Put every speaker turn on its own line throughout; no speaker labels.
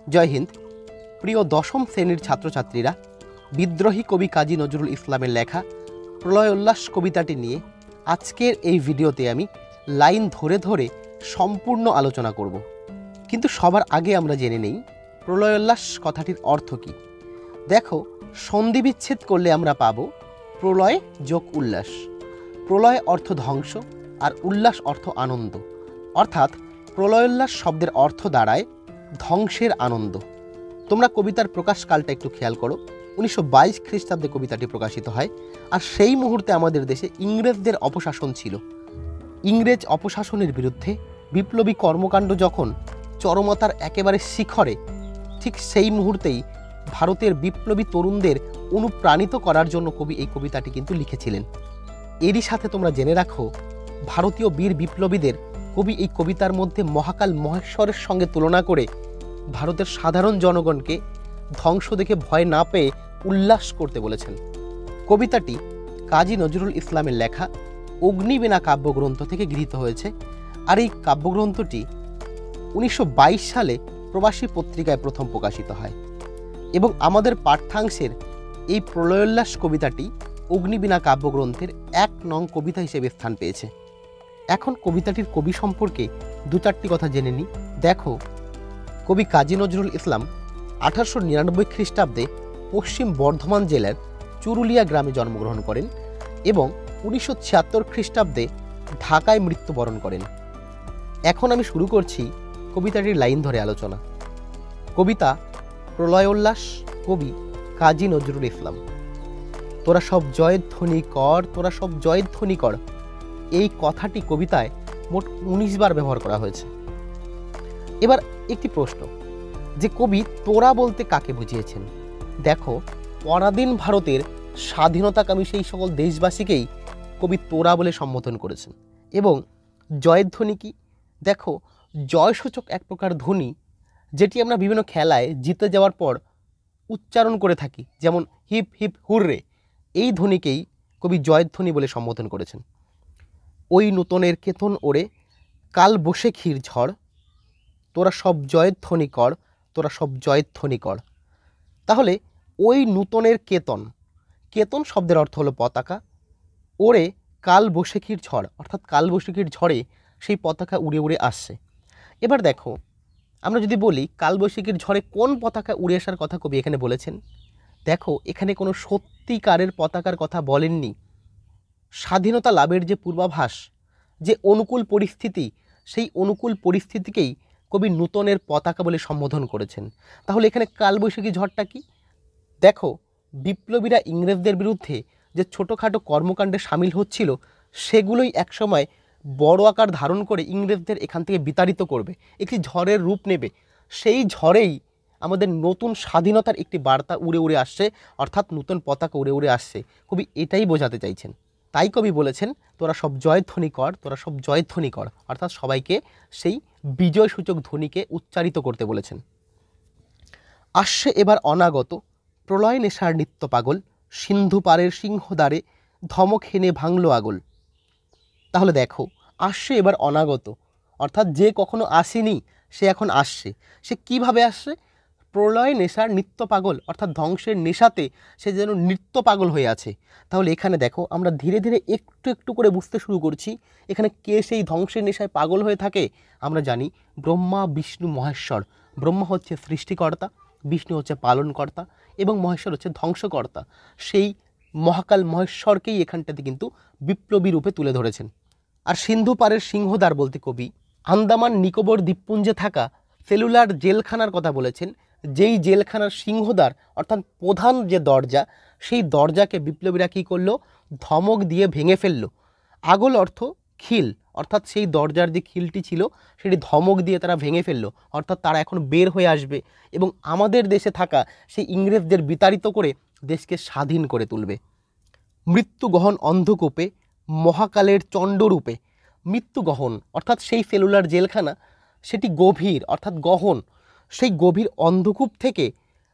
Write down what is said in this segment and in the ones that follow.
জয় হিন্দ। প্রিয় দশম শ্রেণীর ছাত্রছাত্রীরা, বিদ্রোহী কবি কাজী নজরুল ইসলামের লেখা প্রলয় উল্লাস কবিতাটি নিয়ে আজকের এই ভিডিওতে আমি লাইন ধরে ধরে সম্পূর্ণ আলোচনা করব। কিন্তু সবার আগে আমরা জেনে নেই প্রলয় উল্লাস কথাটির অর্থ কী। দেখো, সন্ধি বিচ্ছেদ করলে আমরা পাব প্রলয় যোগ উল্লাস। প্রলয় অর্থ ধ্বংস আর উল্লাস অর্থ আনন্দ, অর্থাৎ প্রলয় উল্লাস শব্দের অর্থ দাঁড়ায় ধ্বংসের আনন্দ। তোমরা কবিতার প্রকাশকালটা একটু খেয়াল করো। 1922 খ্রিস্টাব্দে কবিতাটি প্রকাশিত হয়। আর সেই মুহূর্তে আমাদের দেশে ইংরেজদের অপশাসন ছিল। ইংরেজ অপশাসনের বিরুদ্ধে বিপ্লবী কর্মকাণ্ড যখন চরমতার একেবারে শিখরে, ঠিক সেই মুহূর্তেই ভারতের বিপ্লবী তরুণদের অনুপ্রাণিত করার জন্য কবি এই কবিতাটি কিন্তু লিখেছিলেন। এরই সাথে তোমরা জেনে রাখো, ভারতীয় বীর বিপ্লবীদের কবি এই কবিতার মধ্যে মহাকাল মহেশ্বরের সঙ্গে তুলনা করে ভারতের সাধারণ জনগণকে ধ্বংস দেখে ভয় না পেয়ে উল্লাস করতে বলেছেন। কবিতাটি কাজী নজরুল ইসলামের লেখা অগ্নিবীণা কাব্যগ্রন্থ থেকে গৃহীত হয়েছে। আর এই কাব্যগ্রন্থটি 1922 সালে প্রবাসী পত্রিকায় প্রথম প্রকাশিত হয় এবং আমাদের পাঠ্যাংশের এই প্রলয়োল্লাস কবিতাটি অগ্নিবীণা কাব্যগ্রন্থের 1 নং কবিতা হিসেবে স্থান পেয়েছে। এখন কবিতাটির কবি সম্পর্কে 2-4টি কথা জেনে নিই। দেখো, কবি কাজী নজরুল ইসলাম 1899 খ্রিস্টাব্দে পশ্চিম বর্ধমান জেলার চুরুলিয়া গ্রামে জন্মগ্রহণ করেন এবং 1976 খ্রিস্টাব্দে ঢাকায় মৃত্যুবরণ করেন। এখন আমি শুরু করছি কবিতাটির লাইন ধরে আলোচনা। কবিতা প্রলয় উল্লাস, কবি কাজী নজরুল ইসলাম। তোরা সব জয়ধ্বনি কর, তোরা সব জয়ধ্বনি কর, এই কথাটি কবিতায় মোট 19 বার ব্যবহার করা হয়েছে। এবার একটি প্রশ্ন, যে কবি তোরা বলতে কাকে বুঝিয়েছেন? দেখো, পরাধীন ভারতের স্বাধীনতাকামী সেই সকল দেশবাসীকেই কবি তোরা বলে সম্বোধন করেছেন। এবং জয়ধ্বনি কি? দেখো, জয়সূচক এক প্রকার ধ্বনি যেটি আমরা বিভিন্ন খেলায় জিতে যাওয়ার পর উচ্চারণ করে থাকি, যেমন হিপ হিপ হুররে, এই ধ্বনিকেই কবি জয়ধ্বনি বলে সম্বোধন করেছেন। ওই নূতনের কেতন ওরে, কাল বসে ক্ষীর ঝড়, তোরা সব জয়ধ্বনি কর, তোরা সব জয়ধ্বনি কর। তাহলে ওই নূতনের কেতন, কেতন শব্দের অর্থ হলো পতাকা। ওরে কাল বৈশাখীর ঝড়, অর্থাৎ কাল বৈশাখীর ঝড়ে সেই পতাকা উড়ে উড়ে আসছে। এবার দেখো, আমরা যদি বলি কালবৈশাখীর ঝড়ে কোন পতাকা উড়ে আসার কথা কবি এখানে বলেছেন, দেখো এখানে কোনো সত্যিকারের পতাকার কথা বলেননি। স্বাধীনতা লাভের যে পূর্বাভাস, যে অনুকূল পরিস্থিতি, সেই অনুকূল পরিস্থিতিকেই কবি নূতনের পতাকা বলে সম্বোধন করেছেন। তাহলে এখানে কালবৈশাখী ঝড়টা কি? দেখো, বিপ্লবীরা ইংরেজদের বিরুদ্ধে যে ছোটোখাটো কর্মকাণ্ডে সামিল হচ্ছিল, সেগুলোই একসময় বড় আকার ধারণ করে ইংরেজদের এখান থেকে বিতাড়িত করবে, একটি ঝড়ের রূপ নেবে। সেই ঝড়েই আমাদের নতুন স্বাধীনতার একটি বার্তা উড়ে উড়ে আসছে, অর্থাৎ নতুন পতাকা উড়ে উড়ে আসছে। কবি এটাই বোঝাতে চাইছেন। তাই কবি বলেছেন তোরা সব জয়ধ্বনি কর, তোরা সব জয়ধ্বনি কর, অর্থাৎ সবাইকে সেই বিজয়সূচক ধ্বনিকে উচ্চারিত করতে বলেছেন। আসছে এবার অনাগত, প্রলয় নেশার নিত্য পাগল, সিন্ধু পারের সিংহদ্বারে ধমক হেনে ভাঙল আগল। তাহলে দেখো, আসছে এবার অনাগত, অর্থাৎ যে কখনো আসেনি সে এখন আসছে। সে কিভাবে আসছে? প্রলয় নেশার নিত্য পাগল, অর্থাৎ ধ্বংসের নেশাতে সে যেন নৃত্য পাগল হয়ে আছে। তাহলে এখানে দেখো, আমরা ধীরে ধীরে একটু একটু করে বুঝতে শুরু করছি এখানে কে সেই ধ্বংসের নেশায় পাগল হয়ে থাকে। আমরা জানি ব্রহ্মা বিষ্ণু মহেশ্বর। ব্রহ্মা হচ্ছে সৃষ্টিকর্তা, বিষ্ণু হচ্ছে পালনকর্তা এবং মহেশ্বর হচ্ছে ধ্বংসকর্তা। সেই মহাকাল মহেশ্বরকেই এখানটাতে কিন্তু বিপ্লবী রূপে তুলে ধরেছেন। আর সিন্ধু পারের সিংহদ্বার বলতে কবি আন্দামান নিকোবর দ্বীপপুঞ্জে থাকা সেলুলার জেলখানার কথা বলেছেন, যেই জেলখানার সিংহদ্বার অর্থাৎ প্রধান যে দরজা, সেই দরজাকে বিপ্লবীরা কী করলো? ধমক দিয়ে ভেঙে ফেললো। আগল অর্থ খিল, অর্থাৎ সেই দরজার যে খিলটি ছিল সেটি ধমক দিয়ে তারা ভেঙে ফেললো, অর্থাৎ তারা এখন বের হয়ে আসবে এবং আমাদের দেশে থাকা সেই ইংরেজদের বিতাড়িত করে দেশকে স্বাধীন করে তুলবে। মৃত্যু গহন অন্ধকূপে, মহাকালের চণ্ডরূপে। মৃত্যু গহন অর্থাৎ সেই সেলুলার জেলখানা, সেটি গভীর অর্থাৎ গহন, সেই গভীর অন্ধকূপ থেকে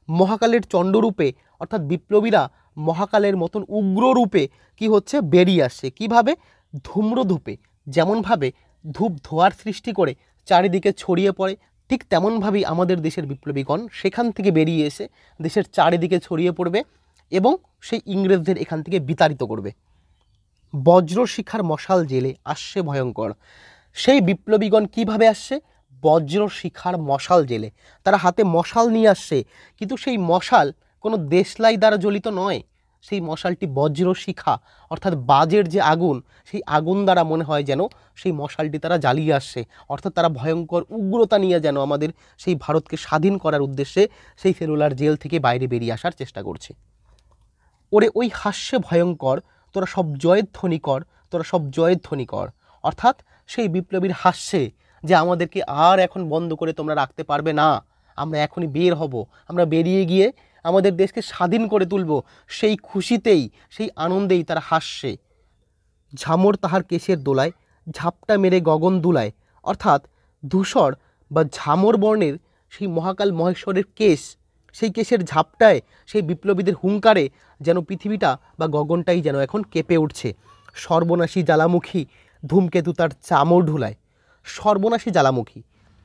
মহাকালের চণ্ডরূপে অর্থাৎ বিপ্লবীরা মহাকালের মতন উগ্ররূপে কি হচ্ছে? বেরিয়ে আসছে। কিভাবে? ধূম্রধূপে, যেমনভাবে ধূপ ধোঁয়ার সৃষ্টি করে চারিদিকে ছড়িয়ে পড়ে, ঠিক তেমনভাবেই আমাদের দেশের বিপ্লবীগণ সেখান থেকে বেরিয়ে এসে দেশের চারিদিকে ছড়িয়ে পড়বে এবং সেই ইংরেজদের এখান থেকে বিতাড়িত করবে। বজ্রশিখার মশাল জেলে আসছে ভয়ঙ্কর। সেই বিপ্লবীগণ কিভাবে আসছে? বজ্রশিখার মশাল জেলে। তারা হাতে মশাল নিয়ে আসছে, কিন্তু সেই মশাল কোনো দেশলাই দ্বারা জ্বলিত নয়। সেই মশালটি বজ্রশিখা অর্থাৎ বাজের যে আগুন, সেই আগুন দ্বারা মনে হয় যেন সেই মশালটি তারা জ্বালিয়ে আসছে। অর্থাৎ তারা ভয়ঙ্কর উগ্রতা নিয়ে যেন আমাদের সেই ভারতকে স্বাধীন করার উদ্দেশ্যে সেই সেলুলার জেল থেকে বাইরে বেরিয়ে আসার চেষ্টা করছে। ওরে ওই হাস্যে ভয়ঙ্কর, তোরা সব জয়ধ্বনি কর, তোরা সব জয়ধ্বনি কর। অর্থাৎ সেই বিপ্লবীর হাস্যে যে আমাদেরকে আর এখন বন্ধ করে তোমরা রাখতে পারবে না, আমরা এখনই বের হব, আমরা বেরিয়ে গিয়ে আমাদের দেশকে স্বাধীন করে তুলব, সেই খুশিতেই সেই আনন্দেই তারা হাসছে। ঝামর তাহার কেশের দোলায়, ঝাপটা মেরে গগন দুলায়। অর্থাৎ ধূসর বা ঝামর বর্ণের সেই মহাকাল মহেশ্বরের কেশ, সেই কেশের ঝাপটায় সেই বিপ্লবীদের হুঙ্কারে যেন পৃথিবীটা বা গগনটাই যেন এখন কেঁপে উঠছে। সর্বনাশী জ্বালামুখী ধূমকেতু তার চামর ঢুলায়। সর্বনাশী জ্বালামুখী,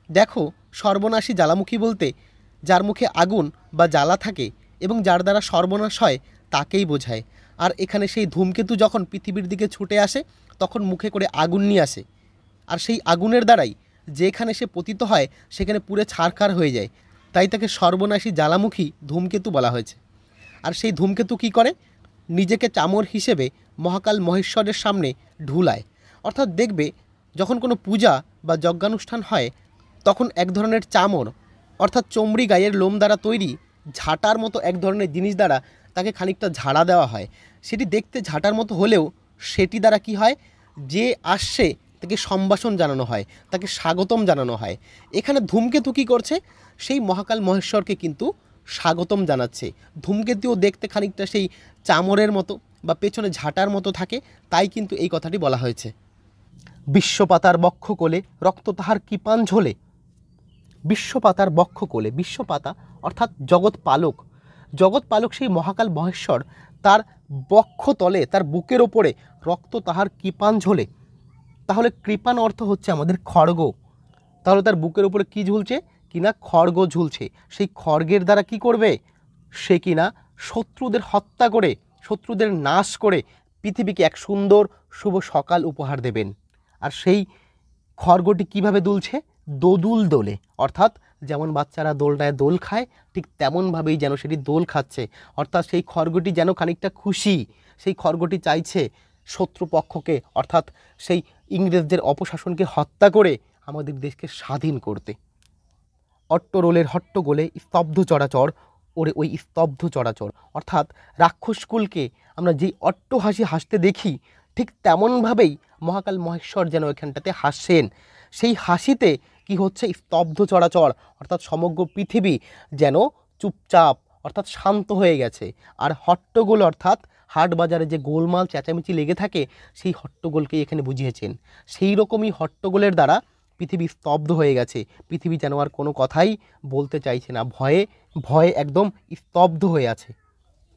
দেখো সর্বনাশী জ্বালামুখী বলতে যার মুখে আগুন বা জ্বালা থাকে এবং যার দ্বারা সর্বনাশ হয় তাকেই বোঝায়। আর এখানে সেই ধূমকেতু যখন পৃথিবীর দিকে ছুটে আসে তখন মুখে করে আগুন নিয়ে আসে, আর সেই আগুনের দ্বারাই যেখানে সে পতিত হয় সেখানে পুরে ছারখার হয়ে যায়। তাই তাকে সর্বনাশী জ্বালামুখী ধূমকেতু বলা হয়েছে। আর সেই ধূমকেতু কি করে? নিজেকে চামর হিসেবে মহাকাল মহেশ্বরের সামনে ঢুলায়। অর্থাৎ দেখবে যখন কোনো পূজা বা যজ্ঞানুষ্ঠান হয় তখন এক ধরনের চামর অর্থাৎ চমড়ি গায়ের লোম দ্বারা তৈরি ঝাঁটার মতো এক ধরনের জিনিস দ্বারা তাকে খানিকটা ঝাড়া দেওয়া হয়। সেটি দেখতে ঝাঁটার মতো হলেও সেটি দ্বারা কি হয়, যে আসছে তাকে সম্ভাষণ জানানো হয়, তাকে স্বাগতম জানানো হয়। এখানে ধূমকেতু কী করছে? সেই মহাকাল মহেশ্বরকে কিন্তু স্বাগতম জানাচ্ছে। ধূমকেতুও দেখতে খানিকটা সেই চামরের মতো বা পেছনে ঝাঁটার মতো থাকে, তাই কিন্তু এই কথাটি বলা হয়েছে। বিশ্বপাতার বক্ষ কোলে রক্ত তাহার কৃপাণ ঝোলে। বিশ্বপাতার বক্ষ কোলে, বিশ্বপাতা অর্থাৎ জগৎ পালক, জগৎ পালক সেই মহাকাল মহেশ্বর, তার বক্ষ তলে তার বুকের ওপরে রক্ত তাহার কৃপাণ ঝোলে। তাহলে কৃপাণ অর্থ হচ্ছে আমাদের খড়গ। তাহলে তার বুকের ওপরে কি ঝুলছে? কিনা খড়গ ঝুলছে। সেই খড়গের দ্বারা কি করবে? সে কিনা শত্রুদের হত্যা করে, শত্রুদের নাশ করে পৃথিবীকে এক সুন্দর শুভ সকাল উপহার দেবেন। আর সেই খড়গটি কিভাবে দুলছে? দোদুল দোলে। অর্থাৎ যেমন বাচ্চারা দোলনায় দোল খায় ঠিক তেমনভাবেই যেন সেটি দোল খাচ্ছে। অর্থাৎ সেই খড়গটি যেন খানিকটা খুশি। সেই খড়গটি চাইছে শত্রুপক্ষকে অর্থাৎ সেই ইংরেজদের অপশাসনকে হত্যা করে আমাদের দেশকে স্বাধীন করতে। অট্টরোলের হট্টগোলে স্তব্ধ চরাচর, ওরে ওই স্তব্ধ চরাচর। অর্থাৎ রাক্ষসকুলকে আমরা যেই অট্টহাসি হাসতে দেখি ঠিক তেমনভাবেই মহাকাল মহেশ্বর যেন এখানটাতে হাসছেন। সেই হাসিতে কি হচ্ছে? স্তব্ধ চরাচর অর্থাৎ সমগ্র পৃথিবী যেন চুপচাপ অর্থাৎ শান্ত হয়ে গেছে। আর হট্টগোল অর্থাৎ হাট বাজারে যে গোলমাল চেঁচামেচি লেগে থাকে সেই হট্টগোলকেই এখানে বুঝিয়েছেন। সেই রকমই হট্টগোলের দ্বারা পৃথিবী স্তব্ধ হয়ে গেছে। পৃথিবী যেন আর কোনো কথাই বলতে চাইছে না, ভয়ে ভয়ে একদম স্তব্ধ হয়ে আছে।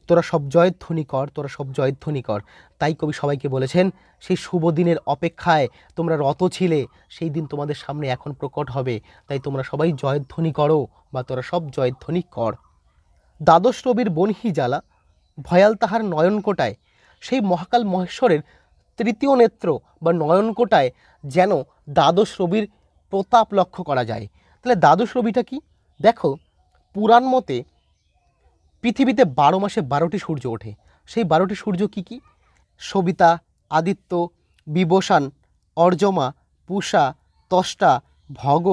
তোরা সব জয়ধ্বনি কর, তোরা সব জয়ধ্বনি কর। তাই কবি সবাইকে বলেছেন সেই শুভ দিনের অপেক্ষায় তোমরা রত ছিলে, সেই দিন তোমাদের সামনে এখন প্রকট হবে। তাই তোমরা সবাই জয়ধ্বনি করো বা তোরা সব জয়ধ্বনি কর। দ্বাদশ রবির বনহি জ্বালা ভয়াল তাহার নয়নকোটায়। সেই মহাকাল মহেশ্বরের তৃতীয় নেত্র বা নয়নকোটায় যেন দ্বাদশ রবির প্রতাপ লক্ষ্য করা যায়। তাহলে দ্বাদশ রবিটা কি? দেখো পুরাণ মতে পৃথিবীতে 12 মাসে 12টি সূর্য ওঠে। সেই 12টি সূর্য কি কি? সবিতা, আদিত্য, বিবসান, অর্যমা, পূষা, ত্বষ্টা, ভগ,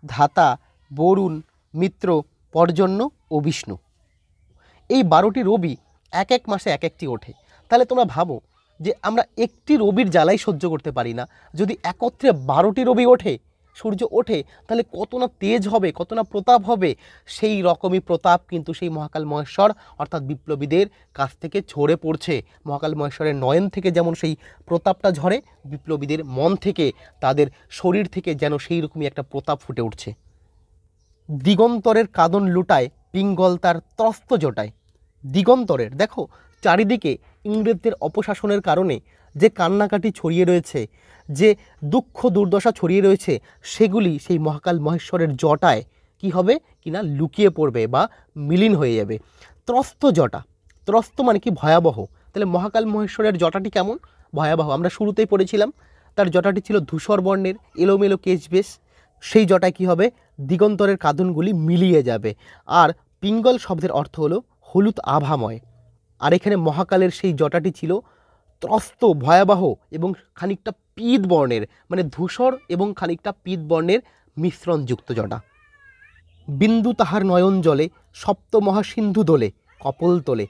ধাতা, বরুণ, মিত্র, পর্জন্য ও বিষ্ণু। এই 12টি রবি এক এক মাসে এক একটি ওঠে। তাহলে তোমরা ভাবো যে আমরা একটি রবির জ্বালাই সহ্য করতে পারি না, যদি একত্রে 12টি রবি ওঠে, সূর্য ওঠে, তাহলে কত না তেজ হবে, কত না প্রতাপ হবে। সেই রকমই প্রতাপ কিন্তু সেই মহাকাল মহেশ্বর অর্থাৎ বিপ্লবীদের কাছ থেকে ঝরে পড়ছে। মহাকাল মহেশ্বরের নয়ন থেকে যেমন সেই প্রতাপটা ঝরে, বিপ্লবীদের মন থেকে, তাদের শরীর থেকে যেন সেই রকমই একটা প্রতাপ ফুটে উঠছে। দিগন্তরের কাদন লুটায় পিঙ্গল তার ত্রস্ত জোটায়। দিগন্তরের, দেখো চারিদিকে ইংরেজদের অপশাসনের কারণে যে কান্নাকাটি ছড়িয়ে রয়েছে, যে দুঃখ দুর্দশা ছড়িয়ে রয়েছে, সেগুলি সেই মহাকাল মহেশ্বরের জটায় কি হবে কিনা লুকিয়ে পড়বে বা মিলিন হয়ে যাবে। ত্রস্ত জটা, ত্রস্ত মানে কি ভয়াবহ। তাহলে মহাকাল মহেশ্বরের জটাটি কেমন? ভয়াবহ। আমরা শুরুতেই পড়েছিলাম তার জটাটি ছিল ধূসর বর্ণের, এলোমেলো কেশবেশ। সেই জটায় কি হবে? দিগন্তরের কাঁদনগুলি মিলিয়ে যাবে। আর পিঙ্গল শব্দের অর্থ হলো হলুদ আভাময়। আর এখানে মহাকালের সেই জটাটি ছিল ত্রস্ত, ভয়াবহ এবং খানিকটা পীত বর্ণের, মানে ধূসর এবং খানিকটা পীত বর্ণের মিশ্রণযুক্ত জটা। বিন্দু তাহার নয়ন জলে, সপ্ত মহাসিন্ধু দোলে, কপল তোলে।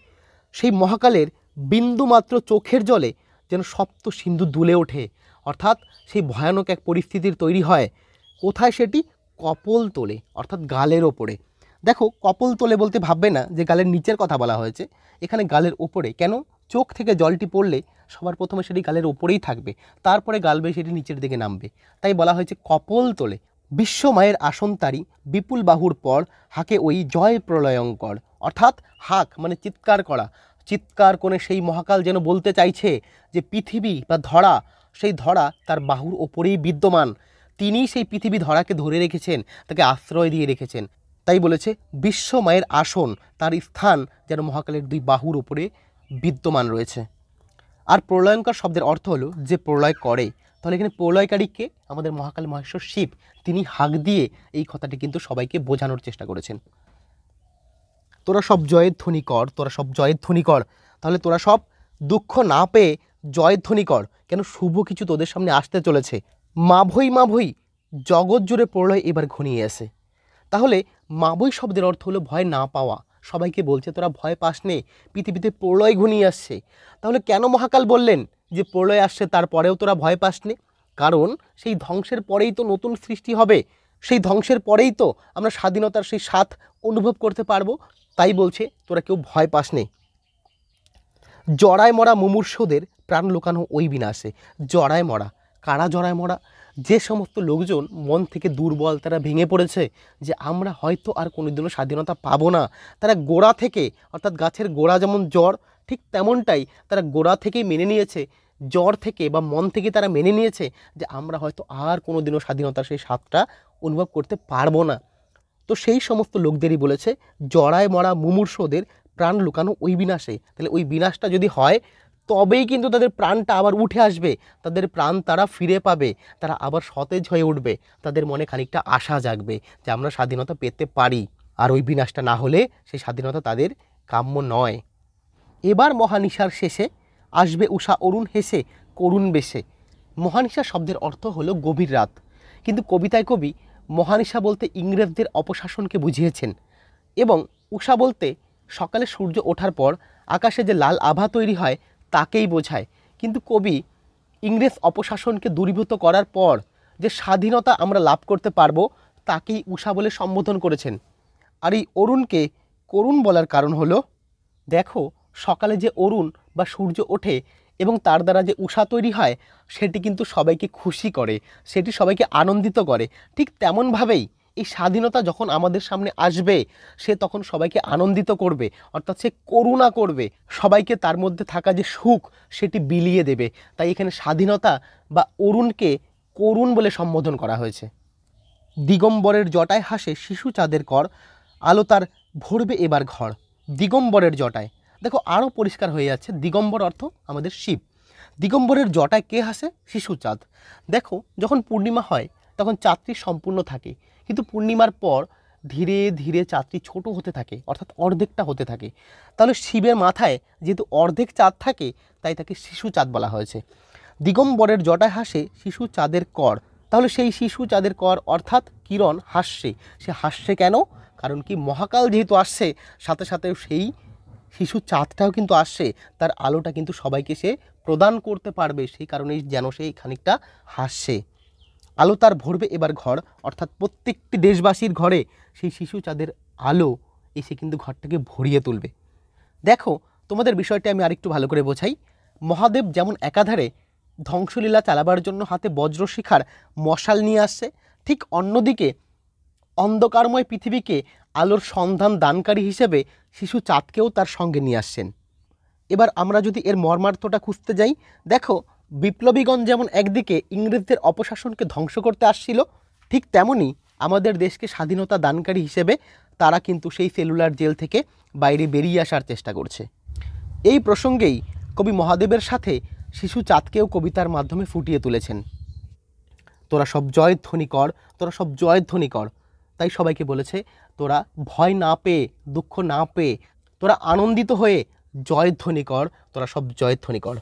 সেই মহাকালের বিন্দু মাত্র চোখের জলে যেন সপ্ত সিন্ধু দুলে ওঠে, অর্থাৎ সেই ভয়ানক এক পরিস্থিতির তৈরি হয়। কোথায় সেটি? কপল তোলে, অর্থাৎ গালের ওপরে। দেখো, কপল তোলে বলতে ভাববে না যে গালের নিচের কথা বলা হয়েছে, এখানে গালের ওপরে। কেন? চোখ থেকে জলটি পড়লে সবার প্রথমে সেটি গালের ওপরেই থাকবে, তারপরে গাল বেয়ে সেটি নিচের দিকে নামবে, তাই বলা হয়েছে কপল তোলে। বিশ্ব মায়ের আসন তারি, বিপুল বাহুর পর হাকে ওই জয় প্রলয়ঙ্কর। অর্থাৎ হাক মানে চিৎকার করা, চিৎকার করে সেই মহাকাল যেন বলতে চাইছে যে পৃথিবী বা ধরা, সেই ধরা তার বাহুর ওপরেই বিদ্যমান। তিনি সেই পৃথিবী ধরাকে ধরে রেখেছেন, তাকে আশ্রয় দিয়ে রেখেছেন। তাই বলেছে বিশ্ব মায়ের আসন, তার স্থান যেন মহাকালের দুই বাহুর ওপরে বিদ্যমান রয়েছে। আর প্রলয়ঙ্কর শব্দের অর্থ হলো যে প্রলয় করে। তাহলে এখানে প্রলয়কারী কে? আমাদের মহাকাল মহেশ্বর শিব। তিনি হাঁক দিয়ে এই কথাটি কিন্তু সবাইকে বোঝানোর চেষ্টা করেছেন। তোরা সব জয়ের ধ্বনি কর, তোরা সব জয়ের ধ্বনি কর। তাহলে তোরা সব দুঃখ না পেয়ে জয়ের ধ্বনি কর, কেন শুভ কিছু তোদের সামনে আসতে চলেছে। মাভৈ মাভৈ, জগৎ জুড়ে প্রলয় এবার ঘনিয়ে আসে। তাহলে মাভৈ শব্দের অর্থ হলো ভয় না পাওয়া। সবাইকে বলছে তোরা ভয় পাস নে, পৃথিবীতে প্রলয় ঘনিয়ে আসছে। তাহলে কেন মহাকাল বললেন যে প্রলয় আসছে তারপরেও তোরা ভয় পাস নে? কারণ সেই ধ্বংসের পরেই তো নতুন সৃষ্টি হবে, সেই ধ্বংসের পরেই তো আমরা স্বাধীনতার সেই স্বাদ অনুভব করতে পারবো। তাই বলছে তোরা কেউ ভয় পাস নে। জড়ায় মরা মুমূর্ষদের প্রাণ লুকানো ওই বিনাশে। জড়ায় মরা, কারা জড়ায় মরা? যে সমস্ত লোকজন মন থেকে দুর্বল, তারা ভেঙে পড়েছে যে আমরা হয়তো আর কোনোদিনও স্বাধীনতা পাবো না। তারা গোড়া থেকে, অর্থাৎ গাছের গোড়া যেমন জ্বর, ঠিক তেমনটাই তারা গোড়া থেকেই মেনে নিয়েছে, জ্বর থেকে বা মন থেকে তারা মেনে নিয়েছে যে আমরা হয়তো আর কোনোদিনও স্বাধীনতার সেই স্বাদটা অনুভব করতে পারবো না। তো সেই সমস্ত লোকদেরই বলেছে জড়ায় মরা মুমূর্ষদের প্রাণ লুকানো ওই বিনাশে। তাহলে ওই বিনাশটা যদি হয় তবেই কিন্তু তাদের প্রাণটা আবার উঠে আসবে, তাদের প্রাণ তারা ফিরে পাবে, তারা আবার সতেজ হয়ে উঠবে, তাদের মনে খানিকটা আশা জাগবে যে আমরা স্বাধীনতা পেতে পারি। আর ওই বিনাশটা না হলে সেই স্বাধীনতা তাদের কাম্য নয়। এবার মহানিশার শেষে আসবে উষা অরুণ হেসে করুণ বেশে। মহানিশা শব্দের অর্থ হলো গভীর রাত, কিন্তু কবিতায় কবি মহানিশা বলতে ইংরেজদের অপশাসনকে বুঝিয়েছেন, এবং উষা বলতে সকালে সূর্য ওঠার পর আকাশে যে লাল আভা তৈরি হয় তাকেই বোঝায়। কিন্তু কবি ইংরেজ অপশাসনকে দূরীভূত করার পর যে স্বাধীনতা আমরা লাভ করতে পারবো তাকেই উষা বলে সম্বোধন করেছেন। আর এই অরুণকে করুণ বলার কারণ হলো, দেখো সকালে যে অরুণ বা সূর্য ওঠে এবং তার দ্বারা যে উষা তৈরি হয় সেটি কিন্তু সবাইকে খুশি করে, সেটি সবাইকে আনন্দিত করে। ঠিক তেমনভাবেই এই স্বাধীনতা যখন আমাদের সামনে আসবে সে তখন সবাইকে আনন্দিত করবে, অর্থাৎ সে করুণা করবে, সবাইকে তার মধ্যে থাকা যে সুখ সেটি বিলিয়ে দেবে। তাই এখানে স্বাধীনতা বা অরুণকে করুণ বলে সম্বোধন করা হয়েছে। দিগম্বরের জটায় হাসে শিশু চাঁদের কর, আলো তার ভরবে এবার ঘর। দিগম্বরের জটায়, দেখো আরও পরিষ্কার হয়ে যাচ্ছে, দিগম্বর অর্থ আমাদের শিব। দিগম্বরের জটায় কে হাসে? শিশু চাঁদ। দেখো যখন পূর্ণিমা হয় তখন চাঁদটি সম্পূর্ণ থাকে, কিন্তু পূর্ণিমার পর ধীরে ধীরে চাঁদটি ছোট হতে থাকে, অর্থাৎ অর্ধেকটা হতে থাকে। তাহলে শিবের মাথায় যেহেতু অর্ধেক চাঁদ থাকে তাই তাকে শিশু চাঁদ বলা হয়েছে। দিগম্বরের জটায় হাসে শিশু চাঁদের কর। তাহলে সেই শিশু চাঁদের কর অর্থাৎ কিরণ হাসছে। সে হাসছে কেন? কারণ কি মহাকাল যেহেতু আসছে, সাথে সাথে সেই শিশু চাঁদটাও কিন্তু আসছে, তার আলোটা কিন্তু সবাইকে সে প্রদান করতে পারবে, সেই কারণেই যেন সেই খানিকটা হাসছে। আলো তার ভরবে এবার ঘর, অর্থাৎ প্রত্যেকটি দেশবাসীর ঘরে সেই শিশু চাঁদের আলো এসে কিন্তু ঘরটাকে ভরিয়ে তুলবে। দেখো তোমাদের বিষয়টি আমি আরেকটু ভালো করে বোঝাই। মহাদেব যেমন একাধারে ধ্বংসলীলা চালাবার জন্য হাতে বজ্রশিখার মশাল নিয়ে আসছে, ঠিক অন্যদিকে অন্ধকারময় পৃথিবীকে আলোর সন্ধান দানকারী হিসেবে শিশু চাঁদকেও তার সঙ্গে নিয়ে আসছেন। এবার আমরা যদি এর মর্মার্থটা খুঁজতে যাই, দেখো বিপ্লবীগণ যেমন একদিকে ইংরেজদের অপশাসনকে ধ্বংস করতে আসছিল, ঠিক তেমনই আমাদের দেশকে স্বাধীনতা দানকারী হিসেবে তারা কিন্তু সেই সেলুলার জেল থেকে বাইরে বেরিয়ে আসার চেষ্টা করছে। এই প্রসঙ্গেই কবি মহাদেবের সাথে শিশু চাঁদকেও কবিতার মাধ্যমে ফুটিয়ে তুলেছেন। তোরা সব জয়ধ্বনি কর, তোরা সব জয়ধ্বনি কর। তাই সবাইকে বলেছে তোরা ভয় না পেয়ে, দুঃখ না পেয়ে, তোরা আনন্দিত হয়ে জয়ধ্বনি কর, তোরা সব জয়ধ্বনি কর।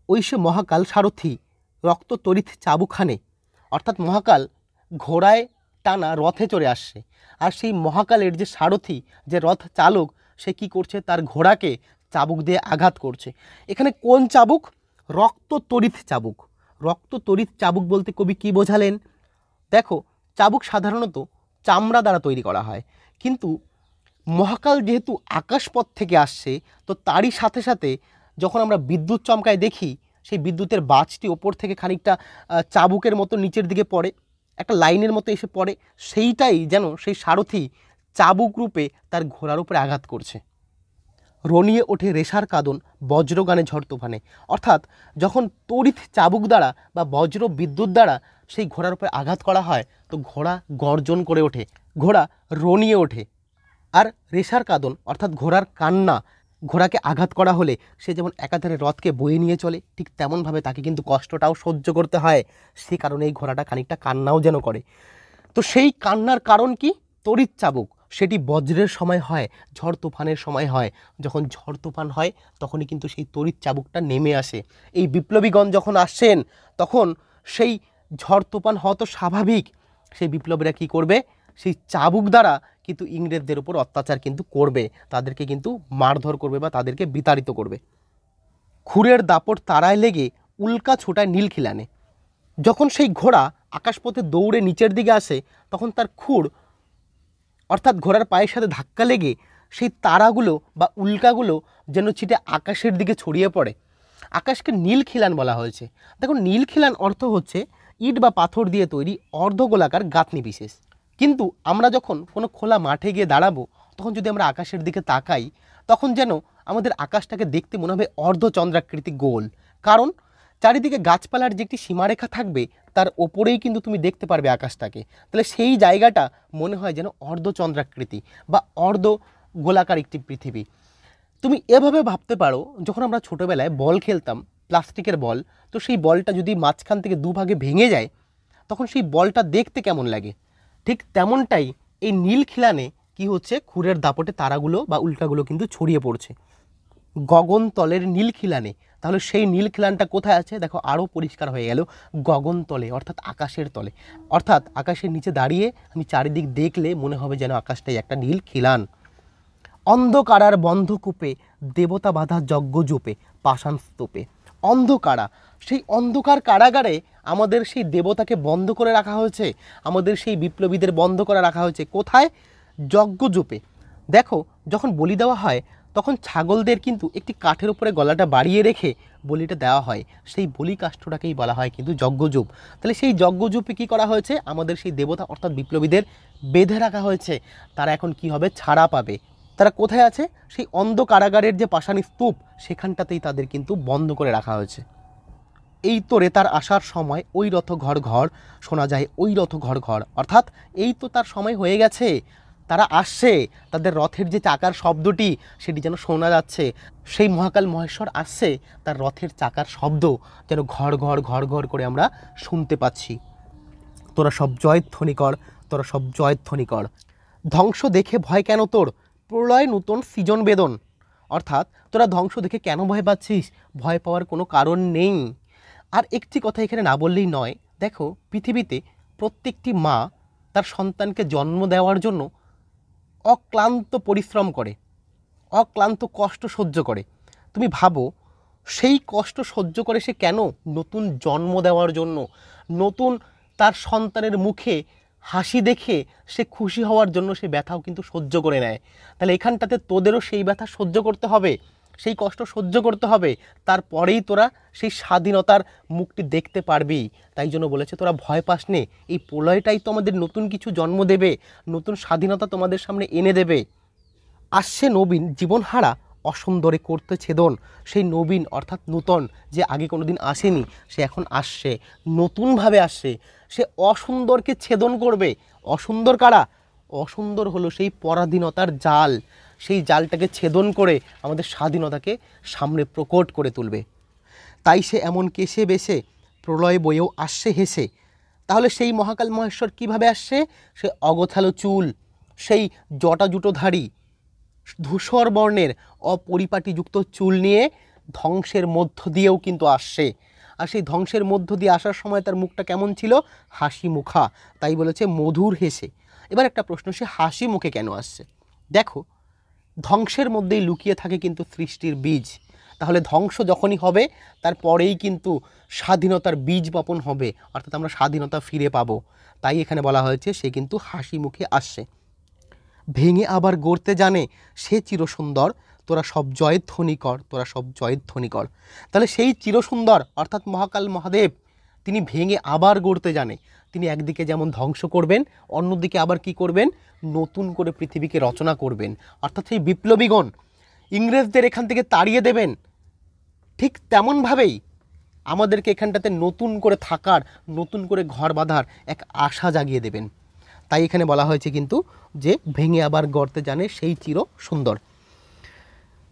ওই সে মহাকাল সারথি রক্ত তরিত চাবুখানে, অর্থাৎ মহাকাল ঘোড়ায় টানা রথে চড়ে আসছে, আর সেই মহাকালের যে সারথি, যে রথ চালক, সে কি করছে, তার ঘোড়াকে চাবুক দিয়ে আঘাত করছে। এখানে কোন চাবুক? রক্ত তরিত চাবুক। রক্ত তরিত চাবুক বলতে কবি কি বোঝালেন? দেখো, চাবুক সাধারণত চামড়া দ্বারা তৈরি করা হয়, কিন্তু মহাকাল যেহেতু আকাশপথ থেকে আসছে, তো তারই সাথে সাথে যখন আমরা বিদ্যুৎ চমকায় দেখি, সেই বিদ্যুতের বাজটি ওপর থেকে খানিকটা চাবুকের মতো নিচের দিকে পড়ে, একটা লাইনের মতো এসে পড়ে, সেইটাই যেন সেই সারথি চাবুক রূপে তার ঘোড়ার উপরে আঘাত করছে। রনিয়ে ওঠে রেশার কাঁদন বজ্রগানে ঝড় তুফানে, অর্থাৎ যখন তড়িৎ চাবুক দ্বারা বা বজ্র বিদ্যুৎ দ্বারা সেই ঘোড়ার উপরে আঘাত করা হয়, তো ঘোড়া গর্জন করে ওঠে, ঘোড়া রনিয়ে ওঠে। আর রেশার কাঁদন অর্থাৎ ঘোড়ার কান্না, ঘোড়াকে আঘাত করা হলে সে যেমন একাধারে রথকে বয়ে নিয়ে চলে, ঠিক তেমনভাবে তাকে কিন্তু কষ্টটাও সহ্য করতে হয়। সে কারণে এই ঘোড়াটা খানিকটা কান্নাও যেন করে। তো সেই কান্নার কারণ কি? তড়িৎ চাবুক। সেটি বজ্রের সময় হয়, ঝড় তুফানের সময় হয়। যখন ঝড় তুফান হয় তখনই কিন্তু সেই তড়িৎ চাবুকটা নেমে আসে। এই বিপ্লবীগণ যখন আসছেন, তখন সেই ঝড় তুফান হওয়া তো স্বাভাবিক। সেই বিপ্লবীরা কি করবে? সেই চাবুক দ্বারা কিন্তু ইংরেজদের উপর অত্যাচার কিন্তু করবে, তাদেরকে কিন্তু মারধর করবে বা তাদেরকে বিতাড়িত করবে। খুরের দাপট তারায় লেগে উল্কা ছোটায় নীল খিলানে। যখন সেই ঘোড়া আকাশপথে দৌড়ে নিচের দিকে আসে, তখন তার খুর অর্থাৎ ঘোড়ার পায়ের সাথে ধাক্কা লেগে সেই তারাগুলো বা উল্কাগুলো যেন ছিটে আকাশের দিকে ছড়িয়ে পড়ে। আকাশকে নীল খিলান বলা হয়েছে। দেখুন, নীল খিলান অর্থ হচ্ছে ইট বা পাথর দিয়ে তৈরি অর্ধগোলাকার গাঁথনি বিশেষ। কিন্তু আমরা যখন কোনো খোলা মাঠে গিয়ে দাঁড়াবো, তখন যদি আমরা আকাশের দিকে তাকাই, তখন যেন আমাদের আকাশটাকে দেখতে মনে হবে অর্ধচন্দ্রাকৃতি গোল। কারণ চারিদিকে গাছপালার যে একটি সীমারেখা থাকবে, তার ওপরেই কিন্তু তুমি দেখতে পারবে আকাশটাকে। তাহলে সেই জায়গাটা মনে হয় যেন অর্ধচন্দ্রাকৃতি বা অর্ধ গোলাকার একটি পৃথিবী। তুমি এভাবে ভাবতে পারো, যখন আমরা ছোটোবেলায় বল খেলতাম, প্লাস্টিকের বল, তো সেই বলটা যদি মাঝখান থেকে দুভাগে ভেঙে যায়, তখন সেই বলটা দেখতে কেমন লাগে? ঠিক তেমনটাই এই নীল খিলানে কি হচ্ছে, খুরের দাপটে তারাগুলো বা উল্কাগুলো কিন্তু ছড়িয়ে পড়ছে গগন তলের নীল খিলানে। তাহলে সেই নীল খিলানটা কোথায় আছে? দেখো, আরও পরিষ্কার হয়ে গেল, গগন তলে অর্থাৎ আকাশের তলে। অর্থাৎ আকাশের নিচে দাঁড়িয়ে আমি চারিদিক দেখলে মনে হবে যেন আকাশটাই একটা নীল খিলান। অন্ধকারার বন্ধকূপে দেবতা বাধা যজ্ঞজূপে পাষাণ স্তূপে। অন্ধকারা, সেই অন্ধকার কারাগারে আমাদের সেই দেবতাকে বন্ধ করে রাখা হয়েছে, আমাদের সেই বিপ্লবীদের বন্ধ করে রাখা হয়েছে। কোথায়? যজ্ঞজূপে। দেখো, যখন বলি দেওয়া হয়, তখন ছাগলদের কিন্তু একটি কাঠের উপরে গলাটা বাড়িয়ে রেখে বলিটা দেওয়া হয়। সেই বলি কাষ্ঠটাকেই বলা হয় কিন্তু যজ্ঞজূপ। তাহলে সেই যজ্ঞজূপে কী করা হয়েছে? আমাদের সেই দেবতা অর্থাৎ বিপ্লবীদের বেঁধে রাখা হয়েছে। তারা এখন কি হবে? ছাড়া পাবে। তারা কোথায় আছে? সেই অন্ধ কারাগারের যে পাষাণী স্তূপ, সেখানটাতেই তাদের কিন্তু বন্ধ করে রাখা হয়েছে। এই তো রেতার আসার সময়, ওই রথ ঘর ঘর শোনা যায়, ওই রথ ঘর ঘর, অর্থাৎ এই তো তার সময় হয়ে গেছে, তারা আসছে, তাদের রথের যে চাকার শব্দটি সেটি যেন শোনা যাচ্ছে। সেই মহাকাল মহেশ্বর আসছে, তার রথের চাকার শব্দ যেন ঘর ঘর ঘর ঘর করে আমরা শুনতে পাচ্ছি। তোরা সব জয়ধ্বনি কর, তোরা সব জয়ধ্বনি কর। ধ্বংস দেখে ভয় কেন তোর? প্রলয় নূতন সৃজন বেদন। অর্থাৎ তোরা ধ্বংস দেখে কেন ভয় পাচ্ছিস? ভয় পাওয়ার কোনো কারণ নেই। আর একটি কথা এখানে না বললেই নয়। দেখো, পৃথিবীতে প্রত্যেকটি মা তার সন্তানকে জন্ম দেওয়ার জন্য অক্লান্ত পরিশ্রম করে, অক্লান্ত কষ্ট সহ্য করে। তুমি ভাবো, সেই কষ্ট সহ্য করে সে কেন? নতুন জন্ম দেওয়ার জন্য, নতুন তার সন্তানের মুখে হাসি দেখে সে খুশি হওয়ার জন্য সে ব্যথাও কিন্তু সহ্য করে নেয়। তাহলে এখানটাতে তোদেরও সেই ব্যথা সহ্য করতে হবে, সেই কষ্ট সহ্য করতে হবে, তারপরেই তোরা সেই স্বাধীনতার মুখটি দেখতে পারবি। তাই জন্য বলেছে তোরা ভয় পাস নে, এই প্রলয়টাই তো আমাদের নতুন কিছু জন্ম দেবে, নতুন স্বাধীনতা তোমাদের সামনে এনে দেবে। আসছে নবীন জীবনহারা অসুন্দরে করতে ছেদন, সেই নবীন অর্থাৎ নূতন, যে আগে কোনো দিন আসেনি সে এখন আসছে, নতুনভাবে আসছে, সে অসুন্দরকে ছেদন করবে। অসুন্দর কারা? অসুন্দর হলো সেই পরাধীনতার জাল, সেই জালটাকে ছেদন করে আমাদের স্বাধীনতাকে সামনে প্রকট করে তুলবে। তাই সে এমন কেশে বেশে প্রলয় বয়েও আসছে হেসে। তাহলে সেই মহাকাল মহেশ্বর কিভাবে আসছে? সে অগোছালো চুল, সেই জটাজুটোধারী ধূসর বর্ণের অপরিপাটিযুক্ত চুল নিয়ে ধ্বংসের মধ্য দিয়েও কিন্তু আসছে। আর সেই ধ্বংসের মধ্য দিয়ে আসার সময় তার মুখটা কেমন ছিল? হাসি মুখা, তাই বলেছে মধুর হেসে। এবার একটা প্রশ্ন, সে হাসি মুখে কেন আসছে? দেখো, ধ্বংসের মধ্যেই লুকিয়ে থাকে কিন্তু সৃষ্টির বীজ। তাহলে ধ্বংস যখনই হবে তারপরেই কিন্তু স্বাধীনতার বীজ বপন হবে, অর্থাৎ আমরা স্বাধীনতা ফিরে পাবো। তাই এখানে বলা হয়েছে সে কিন্তু হাসি মুখে আসছে। ভেঙে আবার গড়তে জানে সে চিরসুন্দর, তোরা সব জয়ধ্বনি কর, তোরা সব জয়ধ্বনি কর। তাহলে সেই চিরসুন্দর অর্থাৎ মহাকাল মহাদেব, তিনি ভেঙে আবার গড়তে জানে। তিনি একদিকে যেমন ধ্বংস করবেন, অন্যদিকে আবার কি করবেন? নতুন করে পৃথিবীকে রচনা করবেন। অর্থাৎ সেই বিপ্লবীগণ ইংরেজদের এখান থেকে তাড়িয়ে দেবেন, ঠিক তেমনভাবেই আমাদেরকে এখানটাতে নতুন করে থাকার, নতুন করে ঘর বাঁধার এক আশা জাগিয়ে দেবেন। তাই এখানে বলা হয়েছে কিন্তু যে ভেঙে আবার গড়তে জানে সেই চির সুন্দর,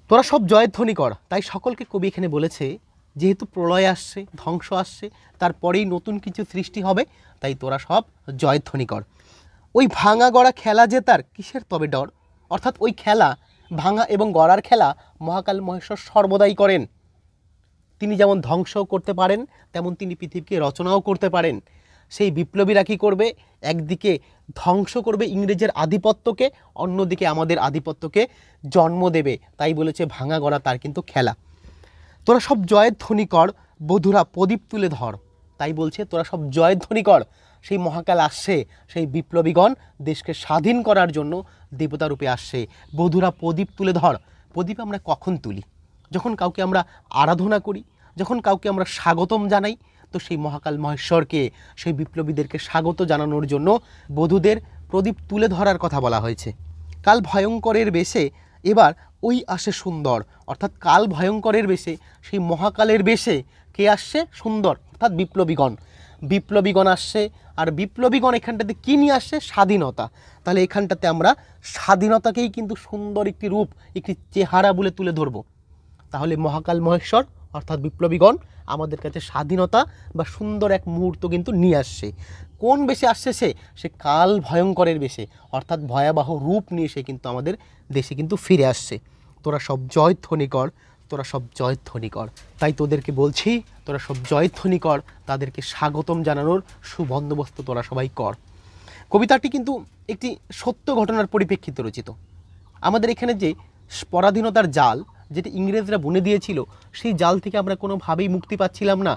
তোরা সব জয়ধ্বনি কর। তাই সকলকে কবি এখানে বলেছে যেহেতু প্রলয় আসছে, ধ্বংস আসছে, তারপরেই নতুন কিছু সৃষ্টি হবে, তাই তোরা সব জয়ধ্বনি কর। ওই ভাঙা গড়া খেলা জেতার কিসের তবে ডর? অর্থাৎ ওই খেলা, ভাঙা এবং গড়ার খেলা মহাকাল মহেশ্বর সর্বদাই করেন। তিনি যেমন ধ্বংসও করতে পারেন, তেমন তিনি পৃথিবীকে রচনাও করতে পারেন। সেই বিপ্লবীরা কী করবে? একদিকে ধ্বংস করবে ইংরেজের আধিপত্যকে, অন্যদিকে আমাদের আধিপত্যকে জন্ম দেবে। তাই বলেছে ভাঙা গড়া তার কিন্তু খেলা। তোরা সব জয়ধ্বনি কর, বধুরা প্রদীপ তুলে ধর। তাই বলছে তোরা সব জয়ধ্বনি কর। সেই মহাকাল আসছে, সেই বিপ্লবীগণ দেশকে স্বাধীন করার জন্য দেবতা রূপে আসছে। বধুরা প্রদীপ তুলে ধর। প্রদীপ আমরা কখন তুলি? যখন কাউকে আমরা আরাধনা করি, যখন কাউকে আমরা স্বাগতম জানাই। তো সেই মহাকাল মহেশ্বরকে, সেই বিপ্লবীদেরকে স্বাগত জানানোর জন্য বধূদের প্রদীপ তুলে ধরার কথা বলা হয়েছে। কাল ভয়ঙ্করের বেশে এবার ওই আসে সুন্দর, অর্থাৎ কাল ভয়ঙ্করের বেশে, সেই মহাকালের বেশে কে আসছে? সুন্দর, অর্থাৎ বিপ্লবীগণ। বিপ্লবীগণ আসছে, আর বিপ্লবীগণ এখানটাতে কী নিয়ে আসছে? স্বাধীনতা। তাহলে এখানটাতে আমরা স্বাধীনতাকেই কিন্তু সুন্দর একটি রূপ, একটি চেহারা বলে তুলে ধরব। তাহলে মহাকাল মহেশ্বর অর্থাৎ বিপ্লবীগণ আমাদের কাছে স্বাধীনতা বা সুন্দর এক মুহূর্ত কিন্তু নিয়ে আসছে। কোন বেশে আসছে? সে কাল ভয়ঙ্করের বেশে, অর্থাৎ ভয়াবহ রূপ নিয়ে সে কিন্তু আমাদের দেশে কিন্তু ফিরে আসছে। তোরা সব জয়ধ্বনি কর, তোরা সব জয়ধ্বনি কর। তাই তোদেরকে বলছি তোরা সব জয়ধ্বনি কর, তাদেরকে স্বাগতম জানানোর সুবন্দোবস্ত তোরা সবাই কর। কবিতাটি কিন্তু একটি সত্য ঘটনার পরিপ্রেক্ষিতে রচিত। আমাদের এখানে যে পরাধীনতার জাল, যেটি ইংরেজরা বুনে দিয়েছিল, সেই জাল থেকে আমরা কোনোভাবেই মুক্তি পাচ্ছিলাম না।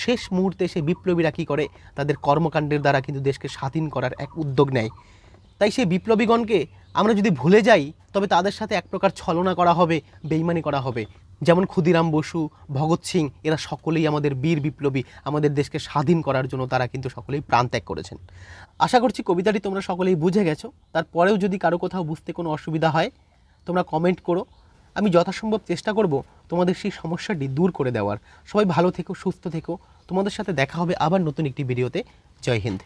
শেষ মুহূর্তে সেই বিপ্লবীরা কী করে? তাদের কর্মকাণ্ডের দ্বারা কিন্তু দেশকে স্বাধীন করার এক উদ্যোগ নেয়। তাই সেই বিপ্লবীগণকে আমরা যদি ভুলে যাই, তবে তাদের সাথে এক প্রকার ছলনা করা হবে, বেইমানি করা হবে। যেমন ক্ষুদিরাম বসু, ভগৎ সিং, এরা সকলেই আমাদের বীর বিপ্লবী, আমাদের দেশকে স্বাধীন করার জন্য তারা কিন্তু সকলেই প্রাণ ত্যাগ করেছেন। আশা করছি কবিতাটি তোমরা সকলেই বুঝে গেছো। তারপরেও যদি কারো কোথাও বুঝতে কোনো অসুবিধা হয় তোমরা কমেন্ট করো, আমি যথাসম্ভব চেষ্টা করব তোমাদের সেই সমস্যাটি দূর করে দেওয়ার। সবাই ভালো থেকো, সুস্থ থেকো। তোমাদের সাথে দেখা হবে আবার নতুন একটি ভিডিওতে। জয় হিন্দ।